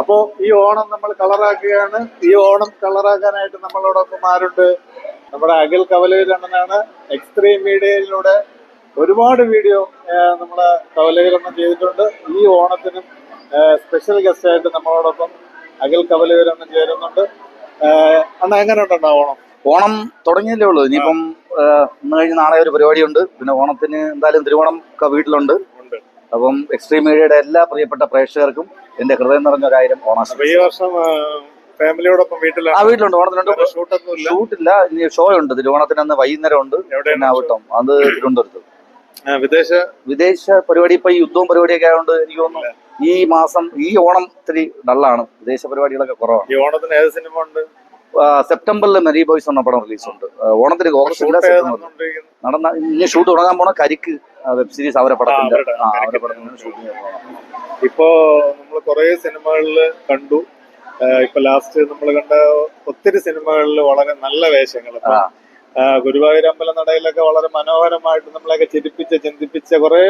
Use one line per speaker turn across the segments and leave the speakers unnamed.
അപ്പോ ഈ ഓണം നമ്മൾ കളറാക്കുകയാണ്. ഈ ഓണം കളറാക്കാനായിട്ട് നമ്മളോടൊപ്പം ആരുണ്ട്? നമ്മുടെ അഖിൽ കവലൂരണ്ണനാണ്. എക്സ്ട്രീം മീഡിയയിലൂടെ ഒരുപാട് വീഡിയോ നമ്മളെ കവലൂരണ്ണൻ ചെയ്തിട്ടുണ്ട്. ഈ ഓണത്തിനും സ്പെഷ്യൽ ഗസ്റ്റ് ആയിട്ട് നമ്മളോടൊപ്പം അഖിൽ കവലൂരണ്ണൻ ചേരുന്നുണ്ട്. അണ്ണ എങ്ങനെ ഉണ്ടോ ഓണം?
ഓണം തുടങ്ങിയല്ലേ ഉള്ളൂ. ഇനിയിപ്പം ഇന്ന് കഴിഞ്ഞ് നാളെ ഒരു പരിപാടിയുണ്ട്. പിന്നെ ഓണത്തിന് എന്തായാലും തിരുവോണം ഒക്കെ വീട്ടിലുണ്ട്. അപ്പം എക്സ്ട്രീം മീഡിയയുടെ എല്ലാ പ്രിയപ്പെട്ട പ്രേക്ഷകർക്കും എന്റെ ഹൃദയം നിറഞ്ഞ 1000 ഓണാശംസകൾ.
ഈ വർഷം ഫാമിലിയോടൊപ്പം
വീട്ടിലുണ്ട്. ഓണത്തിനുണ്ട്. ഷൂട്ടില്ല, ഇനി ഷോ ഉണ്ട്. തിരുവോണത്തിന് അന്ന് വൈകുന്നേരം ഉണ്ട്. പിന്നെ ആവട്ടം അത് തിരുവനന്തപുരത്ത്. വിദേശ പരിപാടി ഇപ്പൊ ഈ യുദ്ധവും പരിപാടിയൊക്കെ ആയതുകൊണ്ട് എനിക്ക് തോന്നുന്നു ഈ മാസം ഈ ഓണം ഇത്തിരി ഡള്ളാണ്. വിദേശ പരിപാടികളൊക്കെ കുറവാണ്.
ഈ ഓണത്തിന് ഏത് സിനിമ ഉണ്ട്?
സെപ്റ്റംബറിൽ മെറി ബോയ്സ് എന്ന പടം റിലീസ് ഉണ്ട്. ഓണത്തിന് ഓഗസ്റ്റില്ല നടന്ന ഇനി ഷൂട്ട് തുടങ്ങാൻ പോണ കരിക്ക് വെബ് സീരീസ് അവരെ പടത്തിന്റെ ഷൂട്ടിംഗ്.
ഇപ്പോ നമ്മൾ കുറെ സിനിമകളിൽ കണ്ടു. ഇപ്പൊ ലാസ്റ്റ് നമ്മൾ കണ്ട ഒത്തിരി സിനിമകളിൽ വളരെ നല്ല വേഷങ്ങൾ. ഗുരുവായൂർ അമ്പല നടയിലൊക്കെ വളരെ മനോഹരമായിട്ട് നമ്മളെയൊക്കെ ചിന്തിപ്പിച്ച കുറെ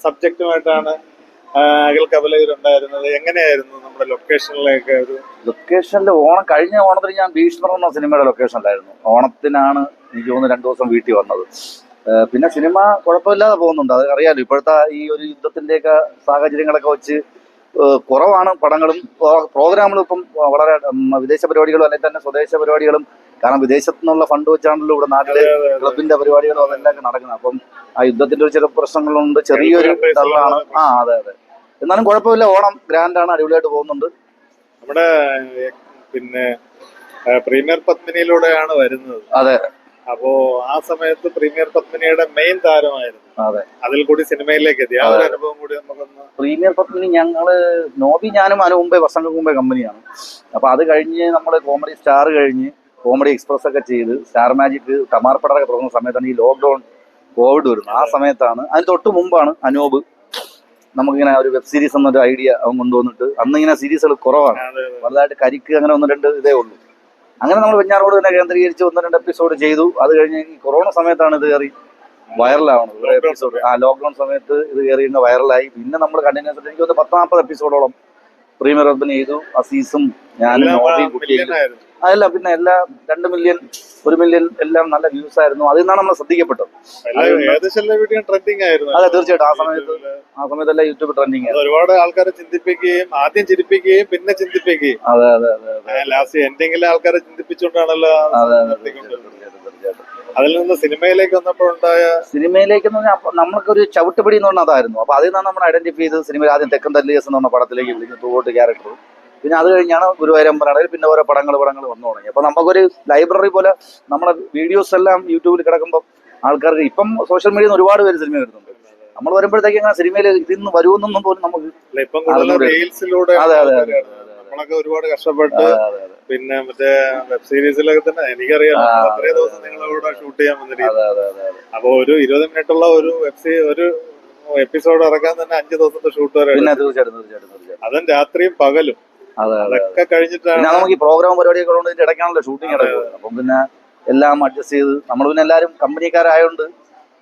സബ്ജക്റ്റുമായിട്ടാണ് അഖിൽ കവലൂരുണ്ടായിരുന്നത്. എങ്ങനെയായിരുന്നു നമ്മുടെ ലൊക്കേഷനിലേക്ക്?
ലൊക്കേഷനിൽ കഴിഞ്ഞ ഓണത്തിന് ഞാൻ ഭീഷ്മർ എന്ന സിനിമയുടെ ലൊക്കേഷനിലായിരുന്നു. ഓണത്തിനാണ് എനിക്ക് തോന്നുന്നു 2 ദിവസം വീട്ടിൽ വന്നത്. പിന്നെ സിനിമ കുഴപ്പമില്ലാതെ പോകുന്നുണ്ട്. അത് അറിയാലോ, ഇപ്പോഴത്തെ ഈ ഒരു യുദ്ധത്തിന്റെയൊക്കെ സാഹചര്യങ്ങളൊക്കെ വെച്ച് കുറവാണ് പടങ്ങളും പ്രോഗ്രാമുകളും. ഇപ്പം വളരെ വിദേശ പരിപാടികളും അല്ലെങ്കിൽ തന്നെ സ്വദേശ പരിപാടികളും, കാരണം വിദേശത്തു നിന്നുള്ള ഫണ്ട് വെച്ചാണല്ലോ ഇവിടെ നാട്ടില് ക്ലബിന്റെ പരിപാടികളും അതെല്ലാം നടക്കുന്നത്. അപ്പം ആ യുദ്ധത്തിന്റെ ഒരു ചില പ്രശ്നങ്ങളുണ്ട്, ചെറിയൊരു ഡള്ളാണ്. അതെ. എന്നാലും കുഴപ്പമില്ല. ഓണം ഗ്രാൻഡാണ്, അടിപൊളിയായിട്ട് പോകുന്നുണ്ട്.
നമ്മുടെ പിന്നെ പ്രീമിയർ പത്മിനിയിലൂടെയാണ് വരുന്നത്.
അതെ.
അപ്പോ ആ സമയത്ത് പ്രീമിയർ പത്മിനിയുടെ മെയിൻ താരമായിരുന്നു.
അതെ.
അതിൽ കൂടി സിനിമയിലേക്ക് എത്തി. ആ ഒരു അനുഭവം കൂടി നമുക്കൊന്ന്.
പ്രീമിയർ പത്മിനി ഞങ്ങള് നോബി ഞാനും അതിന് മുമ്പേ വർഷങ്ങൾക്ക് മുമ്പേ കമ്പനിയാണ്. അപ്പൊ അത് കഴിഞ്ഞ് നമ്മള് കോമഡി സ്റ്റാർ കഴിഞ്ഞ് കോമഡി എക്സ്പ്രസ് ഒക്കെ ചെയ്ത് സ്റ്റാർ മാജിക് തമാർപ്പടൊക്കെ തുടങ്ങുന്ന സമയത്താണ് ഈ ലോക്ക്ഡൌൺ കോവിഡ് വരുന്നത്. ആ സമയത്താണ്, അതിന് തൊട്ട് മുമ്പാണ് അനൂപ് നമുക്കിങ്ങനെ ഒരു വെബ് സീരീസ് എന്നൊരു ഐഡിയ അവൻ കൊണ്ടുവന്നിട്ട്, അന്ന് ഇങ്ങനെ സീരീസുകൾ കുറവാണ്, വലുതായിട്ട് കരിക്ക് അങ്ങനെ 1-2 ഇതേ ഉള്ളൂ. അങ്ങനെ നമ്മൾ വെഞ്ഞാറോട് തന്നെ കേന്ദ്രീകരിച്ച് 1-2 എപ്പിസോഡ് ചെയ്തു. അത് കഴിഞ്ഞ് ഈ കൊറോണ സമയത്താണ് ഇത് കയറി വൈറലാവണത്. ഒരു എപ്പിസോഡ് ലോക്ക്ഡൌൺ സമയത്ത് ഇത് കയറി വൈറലായി. പിന്നെ നമ്മൾ കണ്ടിന്യൂസ് ആയിട്ട് എനിക്ക് 10-40 എപ്പിസോഡോളം പ്രീമിയർ ഓപ്പൺ ചെയ്തു. അസീസും ഞാനും നോബി കുട്ടിയും അതല്ല പിന്നെ എല്ലാ 2 മില്യൺ 1 മില്യൺ എല്ലാം നല്ല വ്യൂസ് ആയിരുന്നു. അതിൽ നിന്നാണ് നമ്മൾ ശ്രദ്ധിക്കപ്പെട്ടത്. അതെ, തീർച്ചയായിട്ടും. ആ സമയത്തെല്ലാം യൂട്യൂബ് ട്രെൻഡിങ് ആയിരുന്നു.
ഒരുപാട് ആൾക്കാരെ ചിന്തിപ്പിക്കുകയും ആദ്യം ചിരിപ്പിക്കുകയും പിന്നെ ചിന്തിപ്പിക്കുകയും.
അതെ.
ലാസ്റ്റ് എൻഡിങ്ങിലെ ആൾക്കാരെ ചിന്തിപ്പിച്ചുകൊണ്ടാണല്ലോ. അതിൽ നിന്ന് സിനിമയിലേക്ക് വന്നപ്പോഴുണ്ടായ
സിനിമയിലേക്ക് നമുക്കൊരു ചവിട്ടുപിടി എന്ന് പറഞ്ഞാൽ അതായിരുന്നു. അപ്പൊ അതിൽ നിന്നാണ് നമ്മൾ ഐഡന്റിഫൈ ചെയ്ത് സിനിമയിൽ ആദ്യം തെക്കൻ തല്ലിയസ് എന്ന് പറഞ്ഞ പടത്തിലേക്ക് വിളിക്കുന്നത്, തൂവോട്ട് ക്യാരക്ടർ. പിന്നെ അത് കഴിഞ്ഞാണ് ഗുരുവായൂരമ്പലയിൽ പിന്നെ ഓരോ പടങ്ങൾ വന്നു തുടങ്ങി. അപ്പൊ നമുക്കൊരു ലൈബ്രറി പോലെ നമ്മുടെ വീഡിയോസ് എല്ലാം യൂട്യൂബിൽ കിടക്കുമ്പോൾ ആൾക്കാർക്ക് ഇപ്പം സോഷ്യൽ മീഡിയയിൽ ഒരുപാട് പേര് സിനിമ വരുന്നുണ്ട്. നമ്മൾ വരുമ്പോഴത്തേക്ക് അങ്ങനെ സിനിമയിൽ ഇതിന്ന് വരുമെന്നൊന്നും പോലും നമുക്ക്.
നമ്മളൊക്കെ ഒരുപാട് കഷ്ടപ്പെട്ട് പിന്നെ മറ്റേ വെബ് സീരീസിലൊക്കെ തന്നെ എനിക്കറിയാം അത്രയും ദിവസം നിങ്ങളോട് ഷൂട്ട് ചെയ്യാൻ വന്നിരിക്കും. അപ്പൊ ഒരു 20 മിനിറ്റുള്ള ഒരു എപ്പിസോഡ് ഇറക്കാൻ തന്നെ 5 ദിവസത്തെ ഷൂട്ട് വരെ. അതും രാത്രിയും പകലും അതൊക്കെ കഴിഞ്ഞിട്ടാണ് നമുക്ക്
ഈ പ്രോഗ്രാം പരിപാടിയൊക്കെ ഉള്ളതുകൊണ്ട് ഇടയ്ക്കാണല്ലോ ഷൂട്ടിംഗ് നടക്കുന്നത്. അപ്പം പിന്നെ എല്ലാം അഡ്ജസ്റ്റ് ചെയ്ത് നമ്മൾ പിന്നെ എല്ലാവരും കമ്പനിക്കാരായോണ്ട്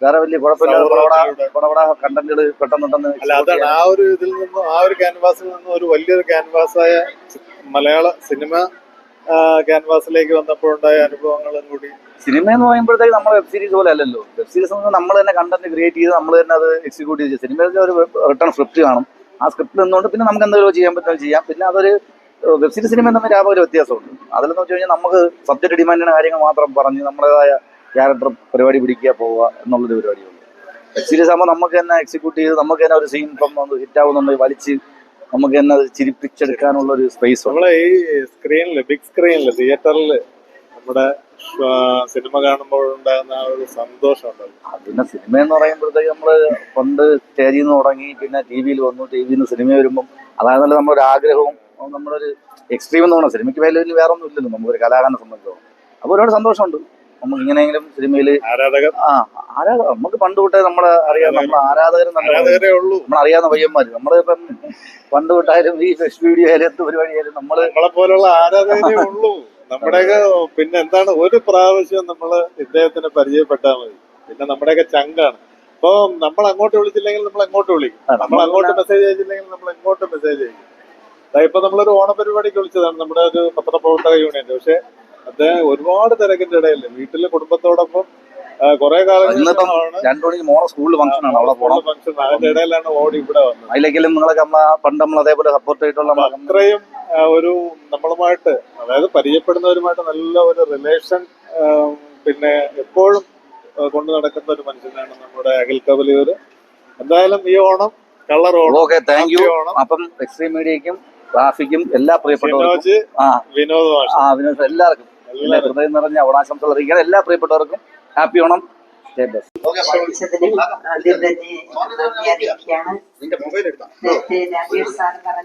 വേറെ വലിയ കുഴപ്പമില്ല. കണ്ടന്റുകൾ പെട്ടെന്ന്
അതാണ് ആ ഒരു ഇതിൽ നിന്നും ആ ഒരു ക്യാൻവാസിൽ നിന്നും ഒരു വലിയൊരു ക്യാൻവാസായ മലയാള സിനിമ ക്യാൻവാസിലേക്ക് വന്നപ്പോഴുണ്ടായ അനുഭവങ്ങളും കൂടി.
സിനിമ എന്ന് പറയുമ്പോഴത്തേക്ക് നമ്മൾ വെബ് സീരീസ് പോലെ അല്ലല്ലോ. വെബ് സീരീസ് നമ്മൾ തന്നെ കണ്ടന്റ് ക്രിയേറ്റ് ചെയ്ത് നമ്മൾ തന്നെ അത് എക്സിക്യൂട്ട് ചെയ്ത്. സിനിമയിൽ ഒരു റിട്ടേൺ സ്ക്രിപ്റ്റ് കാണും. ആ സ്ക്രിപ്റ്റ് നിന്നുകൊണ്ട് പിന്നെ നമുക്ക് എന്തെങ്കിലും ചെയ്യാൻ പറ്റുന്നത് ചെയ്യാം. പിന്നെ അതൊരു വെബ് സീരീസ് സിനിമ തമ്മിൽ ഒരു വ്യത്യാസമുണ്ട്. അതിലെന്ന് വെച്ച് കഴിഞ്ഞാൽ നമുക്ക് സബ്ജക്ട് ഡിമാൻഡിന്റെ കാര്യങ്ങൾ മാത്രം പറഞ്ഞ് നമ്മുടേതായ ക്യാരക്ടർ പരിപാടി പിടിക്കുക പോവുക എന്നുള്ളൊരു പരിപാടിയുണ്ട്. വെബ് സീരീസ് ആകുമ്പോൾ നമുക്ക് തന്നെ എക്സിക്യൂട്ട് ചെയ്ത് നമുക്ക് തന്നെ ഒരു സീൻ ഇപ്പം ഹിറ്റ് ആവുന്നുണ്ട് വലിച്ച് നമുക്ക് തന്നെ അത് ചിരിപ്പിച്ചെടുക്കാനുള്ള ഒരു സ്പേസ്.
നമ്മളെ ഈ സ്ക്രീനില് ബിഗ് സ്ക്രീനില് തിയേറ്ററിൽ നമ്മുടെ സിനിമ കാണുമ്പോൾ ഉണ്ടാകുന്ന ആ ഒരു സന്തോഷം ഉണ്ടല്ലോ.
പിന്നെ സിനിമ എന്ന് പറയുമ്പോഴത്തേക്ക് നമ്മള് പണ്ട് സ്റ്റേജിൽ നിന്ന് തുടങ്ങി പിന്നെ ടി വിയിൽ വന്നു. ടി വിയിൽ നിന്ന് സിനിമ വരുമ്പം അതായിരുന്നല്ലോ നമ്മുടെ ഒരു ആഗ്രഹവും നമ്മളൊരു എക്സ്ട്രീം എന്ന് പറഞ്ഞാൽ സിനിമയ്ക്ക് വേറെ ഒന്നും ഇല്ലല്ലോ നമുക്കൊരു കലാകാരനെ സംബന്ധിച്ചോളം. അപ്പൊ ഒരുപാട് സന്തോഷമുണ്ട്. നമുക്ക് ഇങ്ങനെയെങ്കിലും സിനിമയില് നമുക്ക് പണ്ട് തൊട്ടേ നമ്മളെ അറിയാം. നമ്മൾ ആരാധകരും നമ്മളറിയാവുന്ന പയ്യന്മാര് നമ്മളിപ്പം പണ്ട് തൊട്ടായാലും ഈ ഫെസ്റ്റ് വീഡിയോ ആയാലും എന്ത് പരിപാടി ആയാലും
നമ്മളെ പോലുള്ള ആരാധകരേ ഉള്ളൂ. നമ്മുടെയൊക്കെ പിന്നെ എന്താണ് ഒരു പ്രാവശ്യം നമ്മള് ഇദ്ദേഹത്തിനെ പരിചയപ്പെട്ടാൽ മതി, പിന്നെ നമ്മുടെയൊക്കെ ചങ്കാണ്. അപ്പൊ നമ്മൾ അങ്ങോട്ട് വിളിച്ചില്ലെങ്കിൽ നമ്മൾ അങ്ങോട്ട് വിളിക്കും, നമ്മൾ അങ്ങോട്ട് മെസ്സേജ് അയച്ചില്ലെങ്കിൽ നമ്മൾ ഇങ്ങോട്ട് മെസ്സേജ് അയക്കും. ഇപ്പൊ നമ്മളൊരു ഓണപരിപാടിക്ക് വിളിച്ചതാണ് നമ്മുടെ ഒരു പത്രപ്രവർത്തക യൂണിയൻ. പക്ഷെ അദ്ദേഹം ഒരുപാട് തിരക്കിന്റെ ഇടയിൽ വീട്ടിലെ കുടുംബത്തോടൊപ്പം കുറെ
ഇന്നിപ്പം 2 മണിക്ക് മോളെ സ്കൂളിൽ ഫംഗ്ഷൻ ആണ്, അവിടെ പോകണം.
ഫംഗ്ഷൻ അതിന്റെ ഇടയിലാണ് ഓടി ഇവിടെ വന്നത്.
അതിലേക്കെല്ലാം നിങ്ങളൊക്കെ പണ്ട് നമ്മൾ അതേപോലെ സപ്പോർട്ട് ചെയ്തിട്ടുള്ള
അത്രയും ഒരു നമ്മളുമായിട്ട്, അതായത് പരിചയപ്പെടുന്നവരുമായിട്ട് നല്ല ഒരു റിലേഷൻ പിന്നെ എപ്പോഴും കൊണ്ടു നടക്കുന്ന ഒരു മനുഷ്യനാണ് നമ്മുടെ അഖിൽ കവലിയൂര്. എന്തായാലും ഈ Onam colour Onam.
Okay, thank you. അപ്പം എക്സ്ട്രീം മീഡിയക്കും റാഫിക്കും എല്ലാ പ്രിയപ്പെട്ടവർക്കും
വിനോദ്
വിനോദ് എല്ലാവർക്കും ഹൃദയം നിറഞ്ഞ ഓണാശംസകൾ അറിയിക്കാൻ എല്ലാ പ്രിയപ്പെട്ടവർക്കും ഹാപ്പി ഓണം.
ക്ഷണിച്ചതിന് ആദ്യം തന്നെ നന്ദി അറിയിക്കുകയാണ്. നേരത്തെ രാജേഷ് സാർ പറഞ്ഞു